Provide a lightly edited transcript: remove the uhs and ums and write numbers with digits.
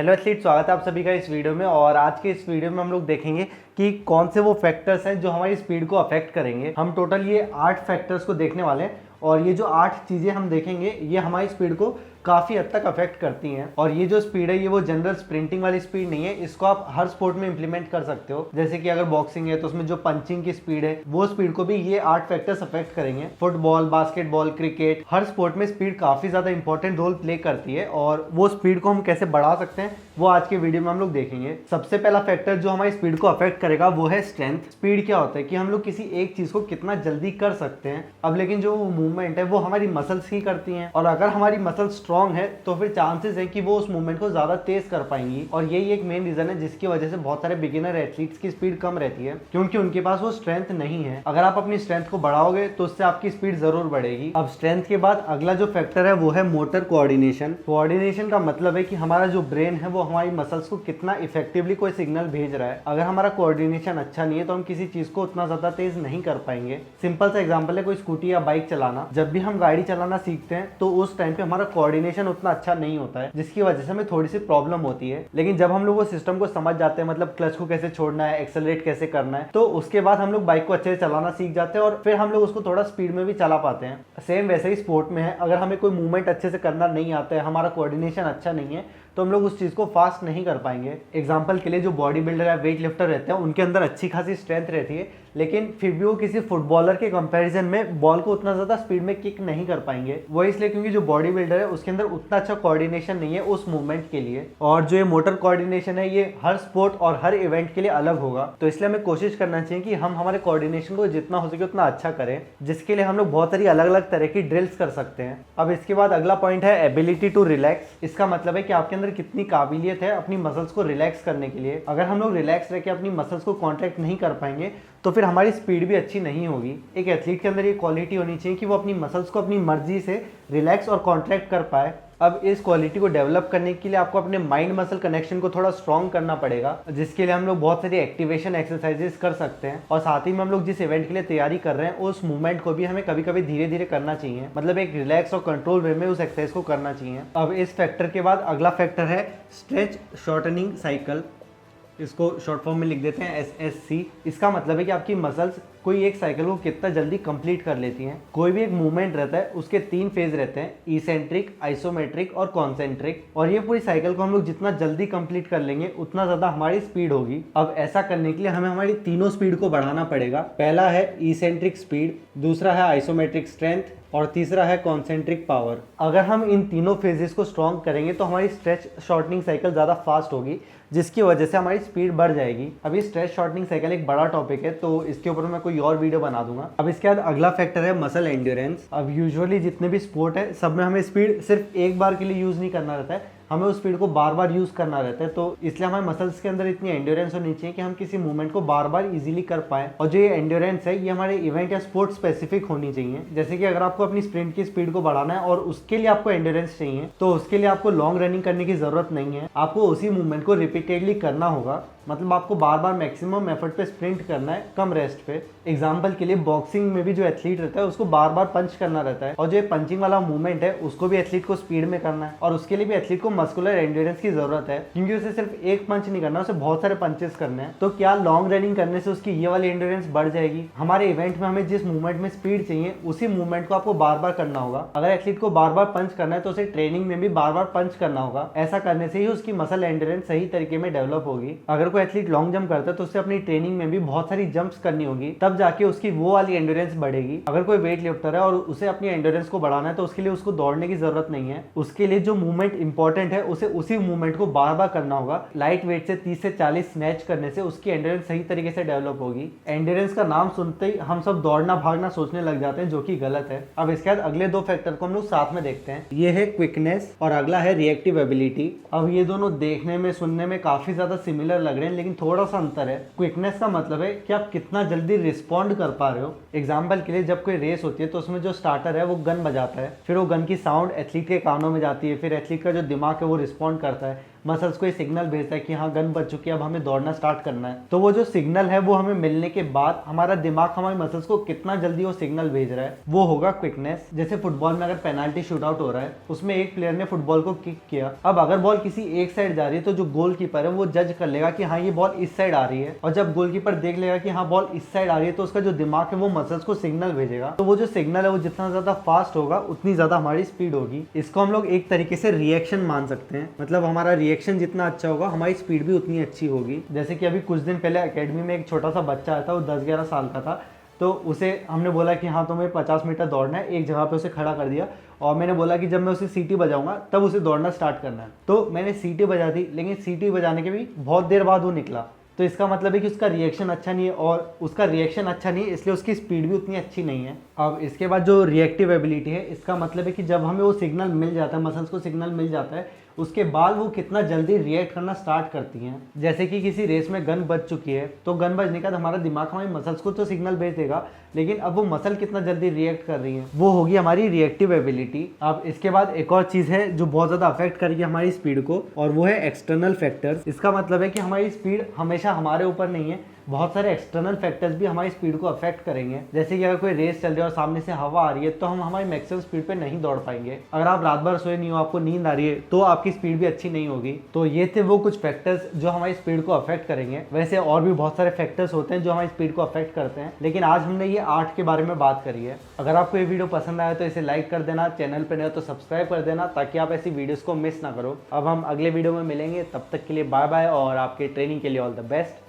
Hello athlete, स्वागत है आप सभी का इस वीडियो में। और आज के इस वीडियो में हम लोग देखेंगे कि कौन से वो फैक्टर्स हैं जो हमारी स्पीड को अफेक्ट करेंगे। हम टोटल ये 8 फैक्टर्स को देखने वाले हैं और ये जो 8 चीज़ें हम देखेंगे ये हमारी स्पीड को काफ़ी हद तक अफेक्ट करती हैं। और ये जो स्पीड है ये वो जनरल स्प्रिंटिंग वाली स्पीड नहीं है, इसको आप हर स्पोर्ट में इंप्लीमेंट कर सकते हो। जैसे कि अगर बॉक्सिंग है तो उसमें जो पंचिंग की स्पीड है वो स्पीड को भी ये 8 फैक्टर्स अफेक्ट करेंगे। फुटबॉल, बास्केटबॉल, क्रिकेट, हर स्पोर्ट में स्पीड काफ़ी ज़्यादा इंपॉर्टेंट रोल प्ले करती है और वो स्पीड को हम कैसे बढ़ा सकते हैं वो आज के वीडियो में हम लोग देखेंगे। सबसे पहला फैक्टर जो हमारी स्पीड को अफेक्ट करेगा वो है स्ट्रेंथ। स्पीड क्या होता है कि हम लोग किसी एक चीज़ को कितना जल्दी कर सकते हैं। अब लेकिन जो मूवमेंट है वो हमारी मसल्स ही करती हैं और अगर हमारी मसल स्ट्रांग है तो फिर चांसेस है कि वो उस मूवमेंट को ज़्यादा तेज कर पाएंगी। और यही एक मेन रीज़न है जिसकी वजह से बहुत सारे बिगिनर एथलीट्स की स्पीड कम रहती है, क्योंकि उनके पास वो स्ट्रेंथ नहीं है। अगर आप अपनी स्ट्रेंथ को बढ़ाओगे तो उससे आपकी स्पीड ज़रूर बढ़ेगी। अब स्ट्रेंथ के बाद अगला जो फैक्टर है वो है मोटर कोऑर्डिनेशन। कोऑर्डिनेशन का मतलब है कि हमारा जो ब्रेन है वो हमारी मसल्स को कितना इफेक्टिवली कोई सिग्नल भेज रहा है। अगर हमारा कोऑर्डिनेशन अच्छा नहीं है तो हम किसी चीज़ को उतना ज़्यादा तेज नहीं कर पाएंगे। सिंपल सा एग्जाम्पल है कोई स्कूटी या बाइक चलाना। जब भी हम गाड़ी चलाना सीखते हैं तो उस टाइम पे हमारा कोऑर्डिनेशन उतना अच्छा नहीं होता है, जिसकी वजह से हमें थोड़ी सी प्रॉब्लम होती है। लेकिन जब हम लोग वो सिस्टम को समझ जाते हैं, मतलब क्लच को कैसे छोड़ना है, एक्सेलरेट कैसे करना है, तो उसके बाद हम लोग बाइक को अच्छे से चलाना सीख जाते हैं और फिर हम लोग उसको थोड़ा स्पीड में भी चला पाते हैं। सेम वैसे ही स्पोर्ट में है, अगर हमें कोई मूवमेंट अच्छे से करना नहीं आता है, हमारा कोऑर्डिनेशन अच्छा नहीं है, तो हम लोग उस चीज़ को फास्ट नहीं कर पाएंगे। एग्जाम्पल के लिए जो बॉडी बिल्डर या वेट लिफ्टर रहते हैं उनके अंदर अच्छी खासी स्ट्रेंथ रहती है, लेकिन फिर भी वो किसी फुटबॉलर के कंपैरिजन में बॉल को उतना ज़्यादा स्पीड में किक नहीं कर पाएंगे। वो इसलिए क्योंकि जो बॉडी बिल्डर है उसके अंदर उतना अच्छा कोऑर्डिनेशन नहीं है उस मूवमेंट के लिए। और जो ये मोटर कोऑर्डिनेशन है ये हर स्पोर्ट और हर इवेंट के लिए अलग होगा, तो इसलिए हमें कोशिश करना चाहिए कि हम हमारे कोऑर्डिनेशन को जितना हो सके उतना अच्छा करें, जिसके लिए हम लोग बहुत सारी अलग अलग तरह की ड्रिल्स कर सकते हैं। अब इसके बाद अगला पॉइंट है एबिलिटी टू रिलैक्स। इसका मतलब है कि आपके अंदर कितनी काबिलियत है अपनी मसल्स को रिलैक्स करने के लिए। अगर हम लोग रिलैक्स रह के अपनी मसल्स को कॉन्ट्रैक्ट नहीं कर पाएंगे तो फिर हमारी स्पीड भी अच्छी नहीं होगी। एक एथलीट के अंदर ये क्वालिटी होनी चाहिए कि वो अपनी मसल्स को अपनी मर्जी से रिलैक्स और कॉन्ट्रैक्ट कर पाए। अब इस क्वालिटी को डेवलप करने के लिए आपको अपने माइंड मसल कनेक्शन को थोड़ा स्ट्रॉन्ग करना पड़ेगा, जिसके लिए हम लोग बहुत सारी एक्टिवेशन एक्सरसाइजेस कर सकते हैं। और साथ ही में हम लोग जिस इवेंट के लिए तैयारी कर रहे हैं उस मूवमेंट को भी हमें कभी कभी धीरे धीरे करना चाहिए, मतलब एक रिलैक्स और कंट्रोल वे में उस एक्सरसाइज को करना चाहिए। अब इस फैक्टर के बाद अगला फैक्टर है स्ट्रेच शॉर्टनिंग साइकिल। इसको शॉर्ट फॉर्म में लिख देते हैं SSC। इसका मतलब है कि आपकी मसल्स कोई एक साइकिल को कितना जल्दी कंप्लीट कर लेती हैं। कोई भी एक मूवमेंट रहता है उसके 3 फेज रहते हैं, इसेंट्रिक, आइसोमेट्रिक और कॉन्सेंट्रिक। और ये पूरी साइकिल को हम लोग जितना जल्दी कंप्लीट कर लेंगे उतना ज़्यादा हमारी स्पीड होगी। अब ऐसा करने के लिए हमें हमारी तीनों स्पीड को बढ़ाना पड़ेगा। पहला है इसेंट्रिक स्पीड, दूसरा है आइसोमेट्रिक स्ट्रेंथ और तीसरा है कॉन्सेंट्रिक पावर। अगर हम इन तीनों फेजेस को स्ट्रॉन्ग करेंगे तो हमारी स्ट्रेच शॉर्टनिंग साइकिल ज़्यादा फास्ट होगी, जिसकी वजह से हमारी स्पीड बढ़ जाएगी। अभी स्ट्रेच शॉर्टनिंग साइकिल एक बड़ा टॉपिक है तो इसके ऊपर मैं कोई और वीडियो बना दूंगा। अब इसके बाद अगला फैक्टर है मसल एंड्योरेंस। अब यूजुअली जितने भी स्पोर्ट है सब में हमें स्पीड सिर्फ एक बार के लिए यूज़ नहीं करना रहता है, हमें उस स्पीड को बार बार यूज़ करना रहता है। तो इसलिए हमारे मसल्स के अंदर इतनी एंड्योरेंस होनी चाहिए कि हम किसी मूवमेंट को बार बार इजीली कर पाएँ। और जो ये एंड्योरेंस है ये हमारे इवेंट या स्पोर्ट स्पेसिफिक होनी चाहिए। जैसे कि अगर आपको अपनी स्प्रिंट की स्पीड को बढ़ाना है और उसके लिए आपको एंड्योरेंस चाहिए तो उसके लिए आपको लॉन्ग रनिंग करने की ज़रूरत नहीं है, आपको उसी मूवमेंट को रिपीटेडली करना होगा। मतलब आपको बार बार मैक्सिमम एफर्ट पे स्प्रिंट करना है, कम रेस्ट पे। एग्जाम्पल के लिए बॉक्सिंग में भी जो एथलीट रहता है उसको बार बार पंच करना रहता है और जो पंचिंग वाला मूवमेंट है उसको भी एथलीट को स्पीड में करना है और उसके लिए भी एथलीट को मस्कुलर एंड्योरेंस की जरूरत है, क्योंकि उसे सिर्फ एक पंच नहीं करना, उसे बहुत सारे पंचेस करने हैं। तो क्या लॉन्ग रनिंग करने से उसकी ये वाली एंड्योरेंस बढ़ जाएगी? हमारे इवेंट में हमें जिस मूवमेंट में स्पीड चाहिए उसी मूवमेंट को आपको बार बार करना होगा। अगर एथलीट को बार बार पंच करना है तो उसे ट्रेनिंग में भी बार बार पंच करना होगा। ऐसा करने से ही उसकी मसल एंड्योरेंस सही तरीके में डेवलप होगी। अगर कोई एथलीट लॉन्ग जंप करता है तो उसे अपनी ट्रेनिंग में भी बहुत सारी जंप्स करनी होगी, तब जाके उसकी वो वाली एंड्योरेंस बढ़ेगी। अगर कोई वेट लिफ्टर है और उसे अपनी एंड्योरेंस को बढ़ाना है तो उसके लिए उसको दौड़ने की जरूरत नहीं है। उसके लिए जो मूवमेंट इंपॉर्टेंट है उसे उसी मूवमेंट को बार बार करना होगा। लाइट वेट से 30 से 40 स्नैच करने से उसकी एंड्योरेंस सही तरीके से डेवलप होगी। एंड्योरेंस का नाम सुनते ही हम सब दौड़ना भागना सोचने लग जाते हैं, जो कि गलत है। अब इसके बाद अगले 2 फैक्टर को हम लोग साथ में देखते हैं। ये है क्विकनेस और अगला है रिएक्टिव एबिलिटी। अब ये दोनों देखने में सुनने में काफी ज्यादा सिमिलर लग रहे हैं, लेकिन थोड़ा सा अंतर है। क्विकनेस का मतलब है कि आप कितना जल्दी रिस्पॉन्ड कर पा रहे हो। एग्जाम्पल के लिए जब कोई रेस होती है तो उसमें जो स्टार्टर है वो गन बजाता है, फिर वो गन की साउंड एथलीट के कानों में जाती है, फिर एथलीट का जो दिमाग है वो रिस्पॉन्ड करता है। मसल्स को ये सिग्नल भेजता है कि हाँ गन बज चुकी है, अब हमें दौड़ना स्टार्ट करना है। तो वो जो सिग्नल है वो हमें मिलने के बाद हमारा दिमाग हमारे मसल्स को कितना जल्दी वो सिग्नल भेज रहा है वो होगा क्विकनेस। जैसे फुटबॉल में अगर पेनाल्टी शूट आउट हो रहा है, उसमें एक प्लेयर ने फुटबॉल को किक किया, अब अगर बॉल किसी एक साइड जा रही है तो जो गोलकीपर है वो जज कर लेगा कि हाँ ये बॉल इस साइड आ रही है, और जब गोलकीपर देख लेगा कि हाँ बॉल इस साइड आ रही है तो उसका जो दिमाग है वो मसल्स को सिग्नल भेजेगा। तो वो जो सिग्नल है वो जितना ज्यादा फास्ट होगा उतनी ज्यादा हमारी स्पीड होगी। इसको हम लोग एक तरीके से रिएक्शन मान सकते हैं, मतलब हमारा रिएक्शन जितना अच्छा होगा हमारी स्पीड भी उतनी अच्छी होगी। जैसे कि अभी कुछ दिन पहले एकेडमी में एक छोटा सा बच्चा आया था, वो 10-11 साल का था, तो उसे हमने बोला कि हाँ तुम्हें 50 मीटर दौड़ना है, एक जगह पे उसे खड़ा कर दिया और मैंने बोला कि जब मैं उसे सीटी बजाऊंगा तब उसे दौड़ना स्टार्ट करना है। तो मैंने सीटी बजा दी, लेकिन सीटी बजाने के भी बहुत देर बाद वो निकला। तो इसका मतलब है कि उसका रिएक्शन अच्छा नहीं है, और उसका रिएक्शन अच्छा नहीं है इसलिए उसकी स्पीड भी उतनी अच्छी नहीं है। अब इसके बाद जो रिएक्टिव एबिलिटी है, इसका मतलब है कि जब हमें वो सिग्नल मिल जाता है, मसल्स को सिग्नल मिल जाता है, उसके बाद वो कितना जल्दी रिएक्ट करना स्टार्ट करती हैं। जैसे कि किसी रेस में गन बज चुकी है तो गन बजने के बाद हमारा दिमाग हमारे मसल्स को तो सिग्नल भेज देगा, लेकिन अब वो मसल कितना जल्दी रिएक्ट कर रही है वो होगी हमारी रिएक्टिव एबिलिटी। अब इसके बाद एक और चीज़ है जो बहुत ज़्यादा अफेक्ट करेगी हमारी स्पीड को, और वो है एक्सटर्नल फैक्टर्स। इसका मतलब है कि हमारी स्पीड हमेशा हमारे ऊपर नहीं है, बहुत सारे एक्सटर्नल फैक्टर्स भी हमारी स्पीड को अफेक्ट करेंगे। जैसे कि अगर कोई रेस चल रही है और सामने से हवा आ रही है तो हम हमारी मैक्सिमम स्पीड पे नहीं दौड़ पाएंगे। अगर आप रात भर सोए नहीं हो, आपको नींद आ रही है, तो आपकी स्पीड भी अच्छी नहीं होगी। तो ये थे वो कुछ फैक्टर्स जो हमारी स्पीड को अफेक्ट करेंगे। वैसे और भी बहुत सारे फैक्टर्स होते हैं जो हमारी स्पीड को अफेक्ट करते हैं, लेकिन आज हमने ये 8 के बारे में बात करी है। अगर आपको ये वीडियो पसंद आया तो इसे लाइक कर देना, चैनल पर नए हो तो सब्सक्राइब कर देना ताकि आप ऐसी वीडियोस को मिस ना करो। अब हम अगले वीडियो में मिलेंगे, तब तक के लिए बाय बाय और आपके ट्रेनिंग के लिए ऑल द बेस्ट।